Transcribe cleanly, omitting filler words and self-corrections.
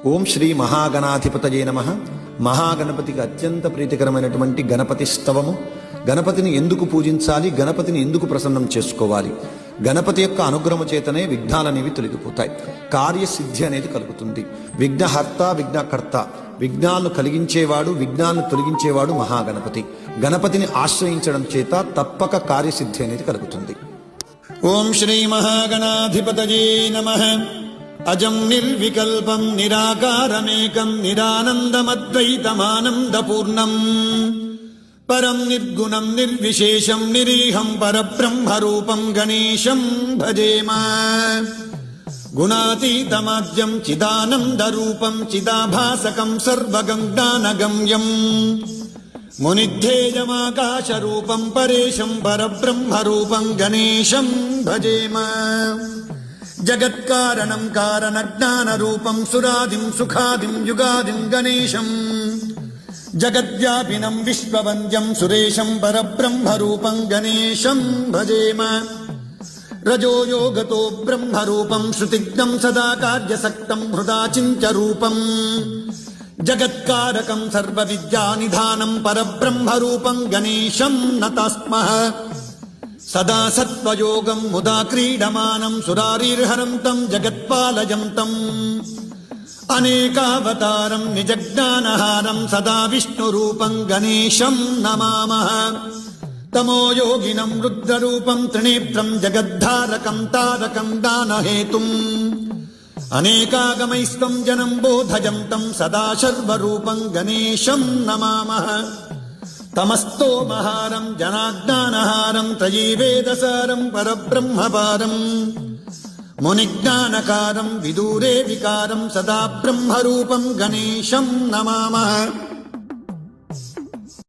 ఓం శ్రీ మహాగణాధిపతయే నమః. మహాగణపతికి అత్యంత ప్రీతికరమైనటువంటి గణపతి స్తవము. గణపతిని ఎందుకు పూజించాలి, గణపతిని ఎందుకు ప్రసన్నం చేసుకోవాలి? గణపతి యొక్క అనుగ్రహము చేతనే విఘ్నాలనేవి తొలగిపోతాయి, కార్యసిద్ధి అనేది కలుగుతుంది. విఘ్నహర్త విఘ్నకర్త, విఘ్నాలను కలిగించేవాడు, విఘ్నాలను తొలగించేవాడు మహాగణపతి. గణపతిని ఆశ్రయించడం చేత తప్పక కార్యసిద్ధి అనేది కలుగుతుంది. ఓం శ్రీ మహాగణాధిపతయే నమః. అజం నిర్వికల్పం నిరాకారమేకం నిరానందమద్వైతమానందపూర్ణం పరం నిర్గుణం నిర్విశేషం నిరీహం పరబ్రహ్మరూపం గణేశం భజేమ. గుణాతీతమాద్యం చిదానందరూపం చిదాభాసకం సర్వగంజ్ఞానగమ్యం మునిధ్యేయమాకాశరూపం పరేశం పరబ్రహ్మరూపం గణేశం భజేమ. జగత్కారణం కారణజ్ఞానరూపం సురాదిం సుఖాదిం యుగాదిం గణేశం జగద్వ్యాపినం విశ్వవంద్యం సురేశం పరబ్రహ్మరూపం గణేశం భజేమ. రజోయోగతో బ్రహ్మరూపం శృతిజ్ఞం సదా కార్యసక్తం హృదా చింత్యరూపం జగత్కారకం సర్వవిద్యానిధానం పరబ్రహ్మరూపం గణేశం నతాస్మః. సదా సత్వయోగం ముదా క్రీడమానం సురారీర్హరం తం జగత్పాలయం తం అనేకావతారం నిజజ్ఞానహారం సదా విష్ణురూపం గణేశం నమామః. తమోయోగినం రుద్రరూపం త్రినేత్రం జగద్ధారకం తారకం దానహేతుం అనేకాగమైస్తం జనం బోధయంతం సదా శర్వరూపం గణేశం నమామః. తమస్తోమహారం జనాజ్ఞానహారం త్రయీవేదసారం పరబ్రహ్మపారం మునిజ్ఞానకారం విదూరే వికారం సదా బ్రహ్మరూపం గణేశం నమామః.